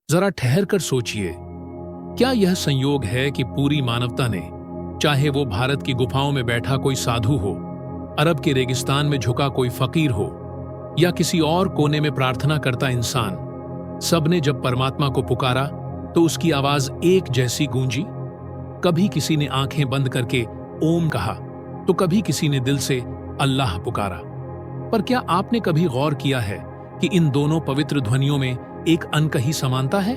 जरा ठहर कर सोचिए, क्या यह संयोग है कि पूरी मानवता ने, चाहे वो भारत की गुफाओं में बैठा कोई साधु हो, अरब के रेगिस्तान में झुका कोई फकीर हो या किसी और कोने में प्रार्थना करता इंसान, सबने जब परमात्मा को पुकारा तो उसकी आवाज एक जैसी गूंजी। कभी किसी ने आंखें बंद करके ओम कहा तो कभी किसी ने दिल से अल्लाह पुकारा। पर क्या आपने कभी गौर किया है कि इन दोनों पवित्र ध्वनियों में एक अनकही समानता है?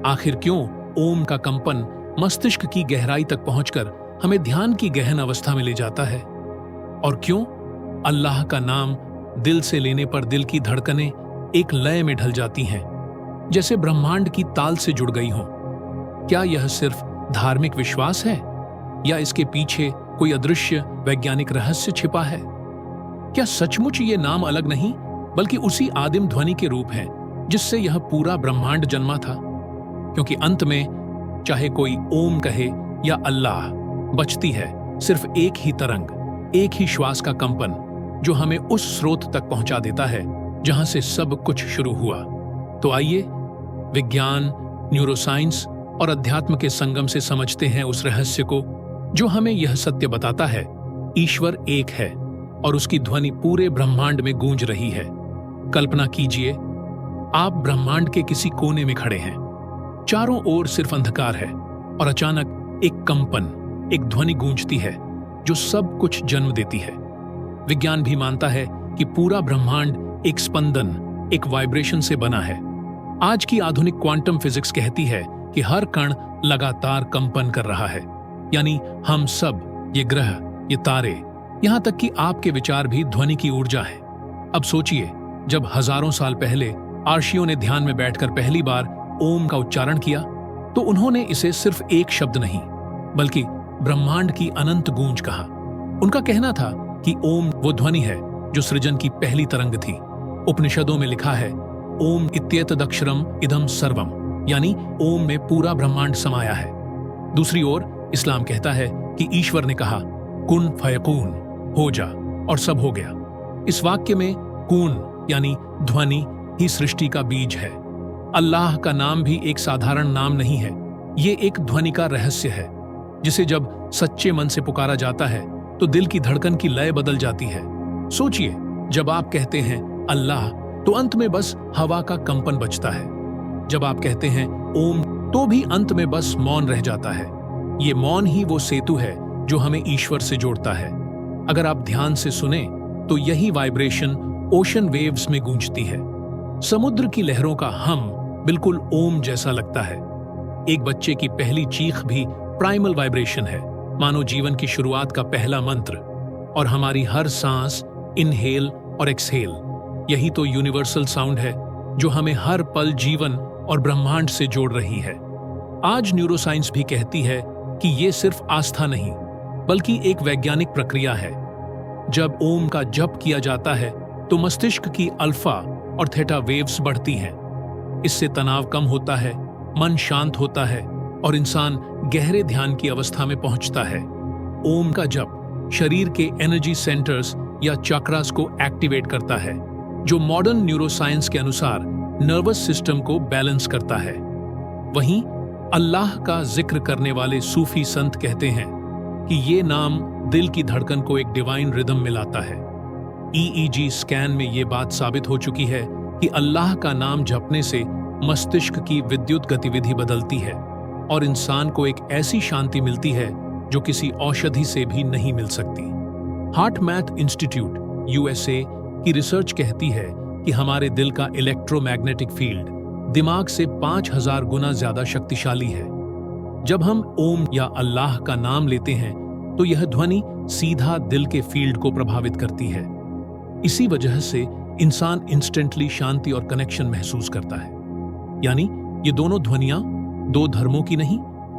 आखिर क्यों ओम का कंपन मस्तिष्क की गहराई तक पहुंचकर हमें ध्यान की गहन अवस्था में ले जाता है? और क्यों अल्लाह का नाम दिल से लेने पर दिल की धड़कनें एक लय में ढल जाती हैं, जैसे ब्रह्मांड की ताल से जुड़ गई हों? क्या यह सिर्फ धार्मिक विश्वास है या इसके पीछे कोई अदृश्य वैज्ञानिक रहस्य छिपा है? क्या सचमुच ये नाम अलग नहीं बल्कि उसी आदिम ध्वनि के रूप है जिससे यह पूरा ब्रह्मांड जन्मा था? क्योंकि अंत में चाहे कोई ओम कहे या अल्लाह, बचती है सिर्फ एक ही तरंग, एक ही श्वास का कंपन, जो हमें उस स्रोत तक पहुंचा देता है जहां से सब कुछ शुरू हुआ। तो आइए विज्ञान, न्यूरोसाइंस और अध्यात्म के संगम से समझते हैं उस रहस्य को जो हमें यह सत्य बताता है, ईश्वर एक है और उसकी ध्वनि पूरे ब्रह्मांड में गूंज रही है। कल्पना कीजिए, आप ब्रह्मांड के किसी कोने में खड़े हैं, चारों ओर सिर्फ अंधकार है और अचानक एक कंपन, एक ध्वनि गूंजती है जो सब कुछ जन्म देती है। विज्ञान भी मानता है कि पूरा ब्रह्मांड एक स्पंदन, एक वाइब्रेशन से बना है। आज की आधुनिक क्वांटम फिजिक्स कहती है कि हर कण लगातार कंपन कर रहा है, यानी हम सब, ये ग्रह, ये तारे, यहां तक कि आपके विचार भी ध्वनि की ऊर्जा है। अब सोचिए, जब हजारों साल पहले आर्षियों ने ध्यान में बैठकर पहली बार ओम का उच्चारण किया तो उन्होंने इसे सिर्फ एक शब्द नहीं बल्कि ब्रह्मांड की अनंत गूंज कहा। उनका कहना था कि ओम वो ध्वनि है जो सृजन की पहली तरंग थी। उपनिषदों में लिखा है, ओम इत्येतदक्षरम इदम सर्वम, यानी ओम में पूरा ब्रह्मांड समाया है। दूसरी ओर इस्लाम कहता है कि ईश्वर ने कहा, कुन फयकून, हो जा, और सब हो गया। इस वाक्य में कून यानी ध्वनि ही सृष्टि का बीज है। अल्लाह का नाम भी एक साधारण नाम नहीं है, ये एक ध्वनि का रहस्य है जिसे जब सच्चे मन से पुकारा जाता है तो दिल की धड़कन की लय बदल जाती है। सोचिए, जब आप कहते हैं अल्लाह तो अंत में बस हवा का कंपन बचता है। जब आप कहते हैं ओम तो भी अंत में बस मौन रह जाता है। ये मौन ही वो सेतु है जो हमें ईश्वर से जोड़ता है। अगर आप ध्यान से सुने तो यही वाइब्रेशन ओशन वेव्स में गूंजती है। समुद्र की लहरों का हम बिल्कुल ओम जैसा लगता है। एक बच्चे की पहली चीख भी प्राइमल वाइब्रेशन है, मानो जीवन की शुरुआत का पहला मंत्र। और हमारी हर सांस, इनहेल और एक्सहेल, यही तो यूनिवर्सल साउंड है जो हमें हर पल जीवन और ब्रह्मांड से जोड़ रही है। आज न्यूरोसाइंस भी कहती है कि ये सिर्फ आस्था नहीं बल्कि एक वैज्ञानिक प्रक्रिया है। जब ओम का जप किया जाता है तो मस्तिष्क की अल्फा और थीटा वेव्स बढ़ती हैं। इससे तनाव कम होता है, मन शांत होता है और इंसान गहरे ध्यान की अवस्था में पहुंचता है। ओम का जप शरीर के एनर्जी सेंटर्स या चक्रास को एक्टिवेट करता है, जो मॉडर्न न्यूरोसाइंस के अनुसार नर्वस सिस्टम को बैलेंस करता है। वहीं अल्लाह का जिक्र करने वाले सूफी संत कहते हैं कि ये नाम दिल की धड़कन को एक डिवाइन रिदम में लाता है। ईईजी स्कैन में ये बात साबित हो चुकी है कि अल्लाह का नाम जपने से मस्तिष्क की विद्युत गतिविधि बदलती है और इंसान को एक ऐसी शांति मिलती है जो किसी औषधि से भी नहीं मिल सकती। हार्ट मैथ इंस्टीट्यूट यूएसए की रिसर्च कहती है कि हमारे दिल का इलेक्ट्रोमैग्नेटिक फील्ड दिमाग से 5000 गुना ज्यादा शक्तिशाली है। जब हम ओम या अल्लाह का नाम लेते हैं तो यह ध्वनि सीधा दिल के फील्ड को प्रभावित करती है। इसी वजह से इंसान इंस्टेंटली शांति और कनेक्शन महसूस करता है। यानी ये दोनों ध्वनियां दो धर्मों की नहीं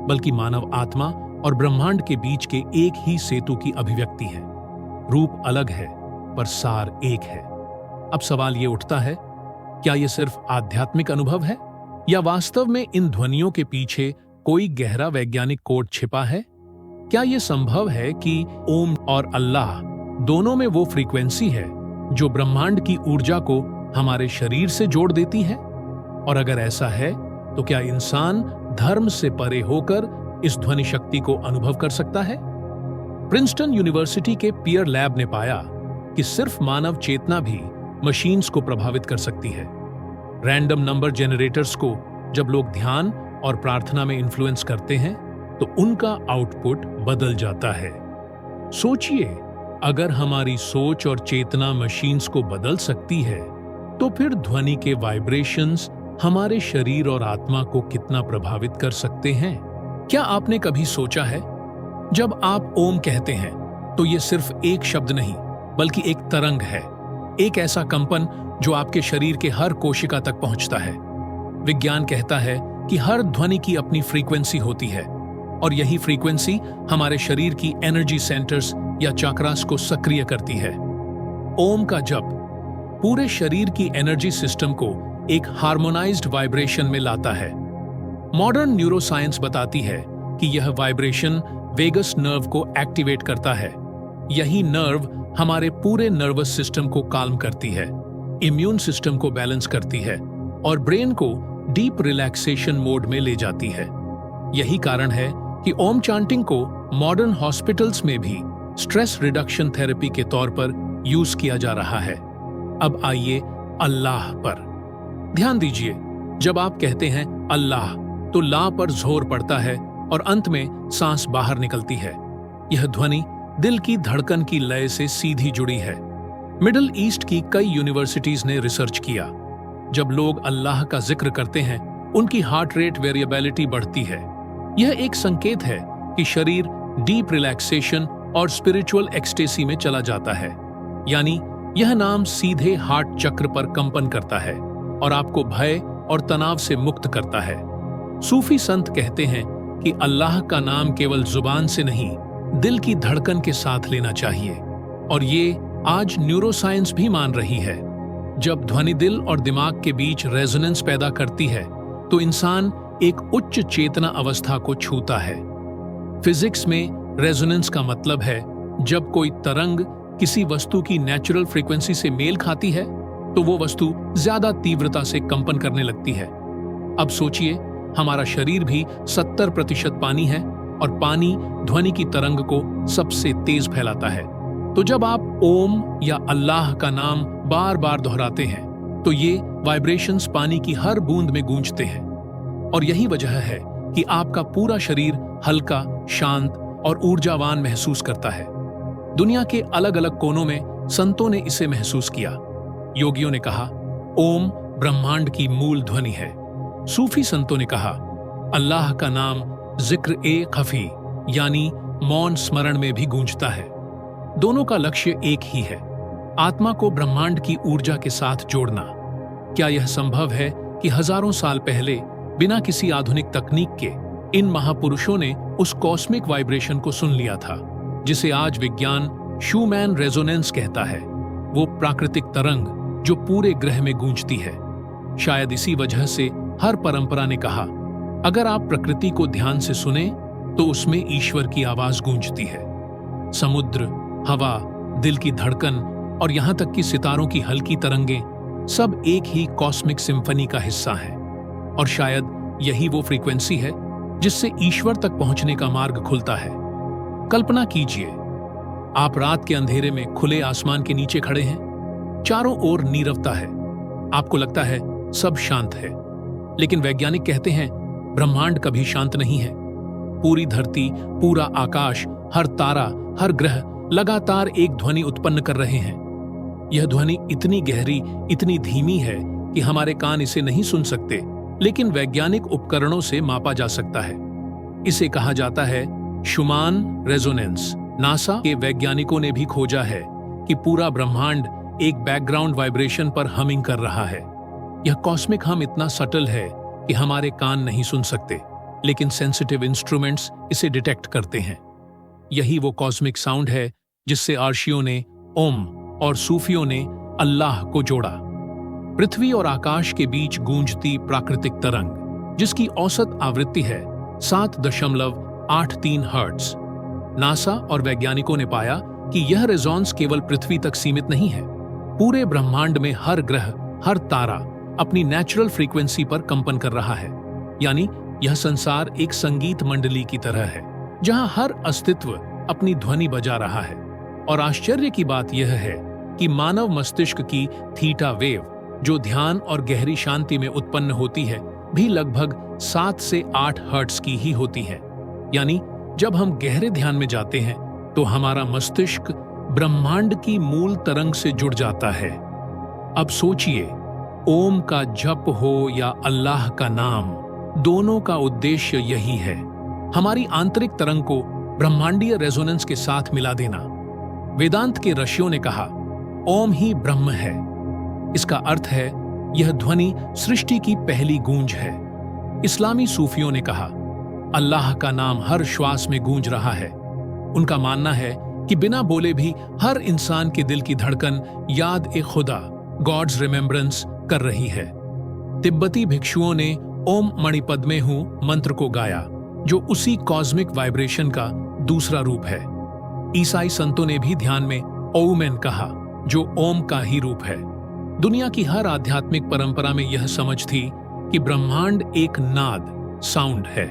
बल्कि मानव आत्मा और ब्रह्मांड के बीच के एक ही सेतु की अभिव्यक्ति है। रूप अलग है पर सार एक है। अब सवाल ये उठता है, क्या ये सिर्फ आध्यात्मिक अनुभव है या वास्तव में इन ध्वनियों के पीछे कोई गहरा वैज्ञानिक कोड छिपा है? क्या ये संभव है कि ओम और अल्लाह दोनों में वो फ्रीक्वेंसी है जो ब्रह्मांड की ऊर्जा को हमारे शरीर से जोड़ देती है? और अगर ऐसा है तो क्या इंसान धर्म से परे होकर इस ध्वनि शक्ति को अनुभव कर सकता है? प्रिंसटन यूनिवर्सिटी के पियर लैब ने पाया कि सिर्फ मानव चेतना भी मशीन्स को प्रभावित कर सकती है। रैंडम नंबर जेनरेटर्स को जब लोग ध्यान और प्रार्थना में इन्फ्लुएंस करते हैं तो उनका आउटपुट बदल जाता है। सोचिए, अगर हमारी सोच और चेतना मशीन्स को बदल सकती है तो फिर ध्वनि के वाइब्रेशंस हमारे शरीर और आत्मा को कितना प्रभावित कर सकते हैं? क्या आपने कभी सोचा है, जब आप ओम कहते हैं तो ये सिर्फ एक शब्द नहीं बल्कि एक तरंग है, एक ऐसा कंपन जो आपके शरीर के हर कोशिका तक पहुंचता है। विज्ञान कहता है कि हर ध्वनि की अपनी फ्रीक्वेंसी होती है और यही फ्रीक्वेंसी हमारे शरीर की एनर्जी सेंटर्स या चक्रास को सक्रिय करती है। ओम का जप पूरे शरीर की एनर्जी सिस्टम को एक हार्मोनाइज्ड वाइब्रेशन में लाता है। मॉडर्न न्यूरोसाइंस बताती है कि यह वाइब्रेशन वेगस नर्व को एक्टिवेट करता है। यही नर्व हमारे पूरे नर्वस सिस्टम को काल्म करती है, इम्यून सिस्टम को बैलेंस करती है और ब्रेन को डीप रिलैक्सेशन मोड में ले जाती है। यही कारण है कि ओम चांटिंग को मॉडर्न हॉस्पिटल्स में भी स्ट्रेस रिडक्शन थेरेपी के तौर पर यूज किया जा रहा है। अब आइए अल्लाह पर ध्यान दीजिए। जब आप कहते हैं अल्लाह तो ला पर जोर पड़ता है और अंत में सांस बाहर निकलती है। यह ध्वनि दिल की धड़कन की लय से सीधी जुड़ी है। मिडिल ईस्ट की कई यूनिवर्सिटीज ने रिसर्च किया। जब लोग अल्लाह का जिक्र करते हैं उनकी हार्ट रेट वेरिएबिलिटी बढ़ती है। यह एक संकेत है कि शरीर डीप रिलैक्सेशन और स्पिरिचुअल एक्सटेसी में चला जाता है। यानी यह नाम सीधे हार्ट चक्र पर कंपन करता है और आपको भय और तनाव से मुक्त करता है। सूफी संत कहते हैं कि अल्लाह का नाम केवल जुबान से नहीं, दिल की धड़कन के साथ लेना चाहिए और ये आज न्यूरोसाइंस भी मान रही है। जब ध्वनि दिल और दिमाग के बीच रेजोनेंस पैदा करती है तो इंसान एक उच्च चेतना अवस्था को छूता है। फिजिक्स में रेजोनेंस का मतलब है जब कोई तरंग किसी वस्तु की नेचुरल फ्रीक्वेंसी से मेल खाती है तो वो वस्तु ज्यादा तीव्रता से कंपन करने लगती है। अब सोचिए, हमारा शरीर भी 70% पानी है और पानी ध्वनि की तरंग को सबसे तेज फैलाता है। तो जब आप ओम या अल्लाह का नाम बार बार दोहराते हैं तो ये वाइब्रेशंस पानी की हर बूंद में गूंजते हैं और यही वजह है कि आपका पूरा शरीर हल्का, शांत और ऊर्जावान महसूस करता है। दुनिया के अलग अलग कोनों में संतों ने इसे महसूस किया। योगियों ने कहा ओम ब्रह्मांड की मूल ध्वनि है। सूफी संतों ने कहा अल्लाह का नाम जिक्र ए खफी यानी मौन स्मरण में भी गूंजता है। दोनों का लक्ष्य एक ही है, आत्मा को ब्रह्मांड की ऊर्जा के साथ जोड़ना। क्या यह संभव है कि हजारों साल पहले बिना किसी आधुनिक तकनीक के इन महापुरुषों ने उस कॉस्मिक वाइब्रेशन को सुन लिया था जिसे आज विज्ञान शूमैन रेजोनेंस कहता है, वो प्राकृतिक तरंग जो पूरे ग्रह में गूंजती है। शायद इसी वजह से हर परंपरा ने कहा अगर आप प्रकृति को ध्यान से सुने तो उसमें ईश्वर की आवाज गूंजती है। समुद्र, हवा, दिल की धड़कन और यहां तक कि सितारों की हल्की तरंगें सब एक ही कॉस्मिक सिम्फनी का हिस्सा हैं और शायद यही वो फ्रीक्वेंसी है जिससे ईश्वर तक पहुंचने का मार्ग खुलता है। कल्पना कीजिए, आप रात के अंधेरे में खुले आसमान के नीचे खड़े हैं, चारों ओर नीरवता है, आपको लगता है सब शांत है, लेकिन वैज्ञानिक कहते हैं ब्रह्मांड कभी शांत नहीं है। पूरी धरती, पूरा आकाश, हर तारा, हर ग्रह लगातार एक ध्वनि उत्पन्न कर रहे हैं। यह ध्वनि इतनी गहरी, इतनी धीमी है कि हमारे कान इसे नहीं सुन सकते, लेकिन वैज्ञानिक उपकरणों से मापा जा सकता है। इसे कहा जाता है शुमान रेजोनेंस। नासा के वैज्ञानिकों ने भी खोजा है कि पूरा ब्रह्मांड एक बैकग्राउंड वाइब्रेशन पर हमिंग कर रहा है। यह कॉस्मिक हम इतना सटल है कि हमारे कान नहीं सुन सकते, लेकिन सेंसिटिव इंस्ट्रूमेंट्स इसे डिटेक्ट करते हैं। यही वो कॉस्मिक साउंड है जिससे आर्शियों ने ओम और सूफियों ने अल्लाह को जोड़ा। पृथ्वी और आकाश के बीच गूंजती प्राकृतिक तरंग जिसकी औसत आवृत्ति है 7.83 हर्ट्ज। नासा और वैज्ञानिकों ने पाया कि यह रेजोनेंस केवल पृथ्वी तक सीमित नहीं है। पूरे ब्रह्मांड में हर ग्रह, हर तारा अपनी नेचुरल फ्रीक्वेंसी पर कंपन कर रहा है। यानी यह संसार एक संगीत मंडली की तरह है जहां हर अस्तित्व अपनी ध्वनि बजा रहा है। और आश्चर्य की बात यह है कि मानव मस्तिष्क की थीटा वेव, जो ध्यान और गहरी शांति में उत्पन्न होती है, भी लगभग 7 से 8 हर्ट्ज की ही होती है। यानी जब हम गहरे ध्यान में जाते हैं तो हमारा मस्तिष्क ब्रह्मांड की मूल तरंग से जुड़ जाता है। अब सोचिए, ओम का जप हो या अल्लाह का नाम, दोनों का उद्देश्य यही है, हमारी आंतरिक तरंग को ब्रह्मांडीय रेजोनेंस के साथ मिला देना। वेदांत के ऋषियों ने कहा, ओम ही ब्रह्म है। इसका अर्थ है यह ध्वनि सृष्टि की पहली गूंज है। इस्लामी सूफियों ने कहा, अल्लाह का नाम हर श्वास में गूंज रहा है। उनका मानना है कि बिना बोले भी हर इंसान के दिल की धड़कन याद ए खुदा, गॉड्स रिमेम्बरेंस कर रही है। तिब्बती भिक्षुओं ने ओम मणिपद्मे हूं मंत्र को गाया, जो उसी कॉस्मिक वाइब्रेशन का दूसरा रूप है। ईसाई संतों ने भी ध्यान में ओमेन कहा, जो ओम का ही रूप है। दुनिया की हर आध्यात्मिक परंपरा में यह समझ थी कि ब्रह्मांड एक नाद, साउंड है,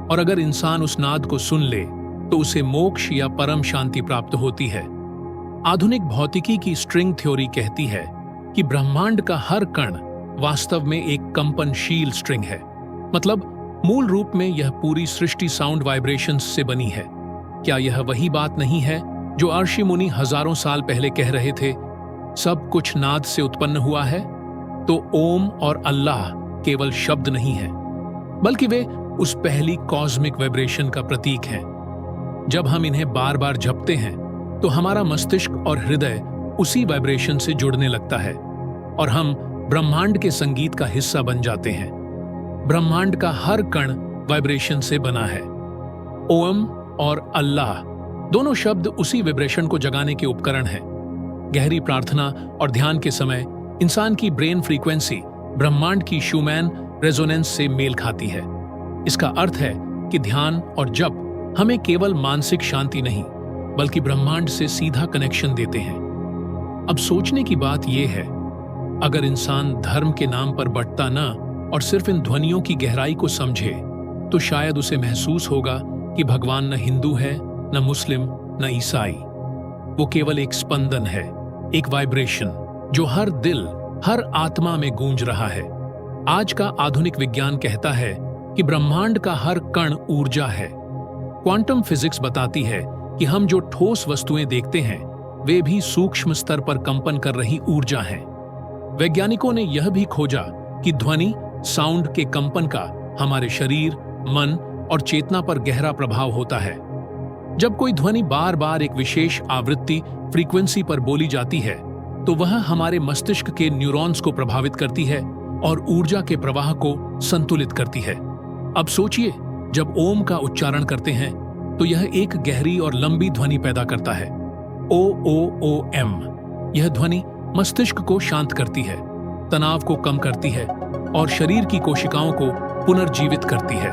और अगर इंसान उस नाद को सुन ले तो उसे मोक्ष या परम शांति प्राप्त होती है। आधुनिक भौतिकी की स्ट्रिंग थ्योरी कहती है कि ब्रह्मांड का हर कण वास्तव में एक कंपनशील स्ट्रिंग है। मतलब मूल रूप में यह पूरी सृष्टि साउंड वाइब्रेशंस से बनी है। क्या यह वही बात नहीं है जो अर्षि मुनि हजारों साल पहले कह रहे थे, सब कुछ नाद से उत्पन्न हुआ है? तो ओम और अल्लाह केवल शब्द नहीं है, बल्कि वे उस पहली कॉस्मिक वाइब्रेशन का प्रतीक हैं। जब हम इन्हें बार बार जपते हैं तो हमारा मस्तिष्क और हृदय उसी वाइब्रेशन से जुड़ने लगता है और हम ब्रह्मांड के संगीत का हिस्सा बन जाते हैं। ब्रह्मांड का हर कण वाइब्रेशन से बना है। ओम और अल्लाह दोनों शब्द उसी वाइब्रेशन को जगाने के उपकरण हैं। गहरी प्रार्थना और ध्यान के समय इंसान की ब्रेन फ्रीक्वेंसी ब्रह्मांड की शूमैन रेजोनेंस से मेल खाती है। इसका अर्थ है कि ध्यान और जप हमें केवल मानसिक शांति नहीं, बल्कि ब्रह्मांड से सीधा कनेक्शन देते हैं। अब सोचने की बात यह है, अगर इंसान धर्म के नाम पर बंटता न और सिर्फ इन ध्वनियों की गहराई को समझे, तो शायद उसे महसूस होगा कि भगवान न हिंदू है, न मुस्लिम, न ईसाई। वो केवल एक स्पंदन है, एक वाइब्रेशन जो हर दिल, हर आत्मा में गूंज रहा है। आज का आधुनिक विज्ञान कहता है कि ब्रह्मांड का हर कण ऊर्जा है। क्वांटम फिजिक्स बताती है कि हम जो ठोस वस्तुएं देखते हैं वे भी सूक्ष्म स्तर पर कंपन कर रही ऊर्जा हैं। वैज्ञानिकों ने यह भी खोजा कि ध्वनि, साउंड के कंपन का हमारे शरीर, मन और चेतना पर गहरा प्रभाव होता है। जब कोई ध्वनि बार बार एक विशेष आवृत्ति, फ्रीक्वेंसी पर बोली जाती है, तो वह हमारे मस्तिष्क के न्यूरॉन्स को प्रभावित करती है और ऊर्जा के प्रवाह को संतुलित करती है। अब सोचिए, जब ओम का उच्चारण करते हैं तो यह एक गहरी और लंबी ध्वनि पैदा करता है। ओ ओ ओ एम। यह ध्वनि मस्तिष्क को शांत करती है, तनाव को कम करती है और शरीर की कोशिकाओं को पुनर्जीवित करती है।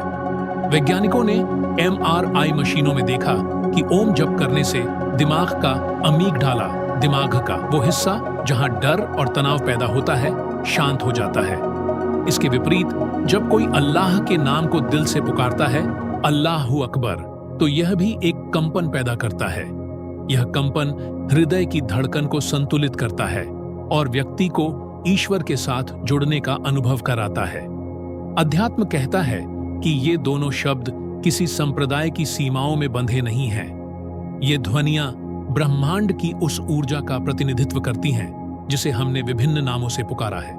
वैज्ञानिकों ने MRI मशीनों में देखा कि ओम जप करने से दिमाग का अमीगडाला, दिमाग का वो हिस्सा जहां डर और तनाव पैदा होता है, शांत हो जाता है। इसके विपरीत जब कोई अल्लाह के नाम को दिल से पुकारता है, अल्लाहु अकबर, तो यह भी एक कंपन पैदा करता है। यह कंपन हृदय की धड़कन को संतुलित करता है और व्यक्ति को ईश्वर के साथ जुड़ने का अनुभव कराता है। अध्यात्म कहता है कि ये दोनों शब्द किसी संप्रदाय की सीमाओं में बंधे नहीं हैं। ये ध्वनियां ब्रह्मांड की उस ऊर्जा का प्रतिनिधित्व करती हैं जिसे हमने विभिन्न नामों से पुकारा है।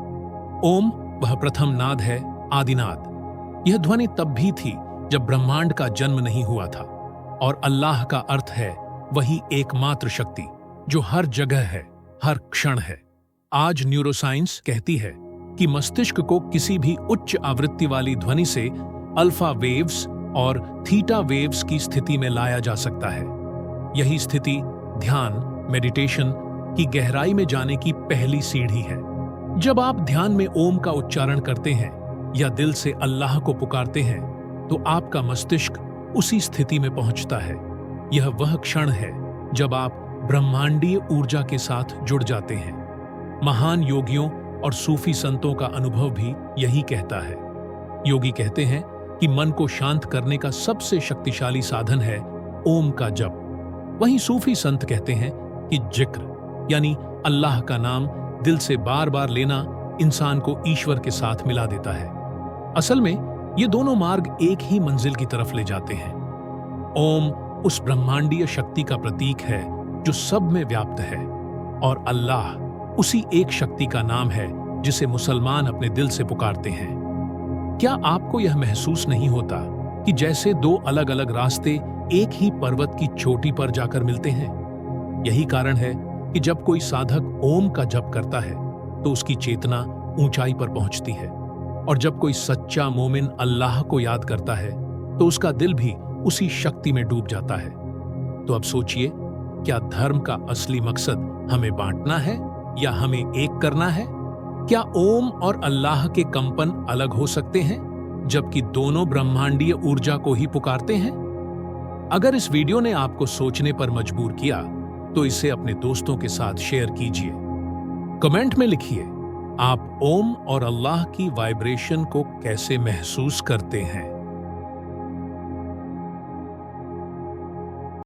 ओम वह प्रथम नाद है, आदिनाद। यह ध्वनि तब भी थी जब ब्रह्मांड का जन्म नहीं हुआ था, और अल्लाह का अर्थ है वही एकमात्र शक्ति जो हर जगह है, हर क्षण है। आज न्यूरोसाइंस कहती है कि मस्तिष्क को किसी भी उच्च आवृत्ति वाली ध्वनि से अल्फा वेव्स और थीटा वेव्स की स्थिति में लाया जा सकता है। यही स्थिति ध्यान, मेडिटेशन की गहराई में जाने की पहली सीढ़ी है। जब आप ध्यान में ओम का उच्चारण करते हैं या दिल से अल्लाह को पुकारते हैं, तो आपका मस्तिष्क उसी स्थिति में पहुंचता है। यह वह क्षण है जब आप ब्रह्मांडीय ऊर्जा के साथ जुड़ जाते हैं। महान योगियों और सूफी संतों का अनुभव भी यही कहता है। योगी कहते हैं कि मन को शांत करने का सबसे शक्तिशाली साधन है ओम का जप। वहीं सूफी संत कहते हैं कि जिक्र यानी अल्लाह का नाम दिल से बार बार लेना इंसान को ईश्वर के साथ मिला देता है। असल में ये दोनों मार्ग एक ही मंजिल की तरफ ले जाते हैं। ओम उस ब्रह्मांडीय शक्ति का प्रतीक है जो सब में व्याप्त है, और अल्लाह उसी एक शक्ति का नाम है जिसे मुसलमान अपने दिल से पुकारते हैं। क्या आपको यह महसूस नहीं होता कि जैसे दो अलग अलग रास्ते एक ही पर्वत की चोटी पर जाकर मिलते हैं? यही कारण है कि जब कोई साधक ओम का जप करता है तो उसकी चेतना ऊंचाई पर पहुंचती है, और जब कोई सच्चा मोमिन अल्लाह को याद करता है तो उसका दिल भी उसी शक्ति में डूब जाता है। तो अब सोचिए, क्या धर्म का असली मकसद हमें बांटना है या हमें एक करना है? क्या ओम और अल्लाह के कंपन अलग हो सकते हैं जबकि दोनों ब्रह्मांडीय ऊर्जा को ही पुकारते हैं? अगर इस वीडियो ने आपको सोचने पर मजबूर किया तो इसे अपने दोस्तों के साथ शेयर कीजिए। कमेंट में लिखिए आप ओम और अल्लाह की वाइब्रेशन को कैसे महसूस करते हैं।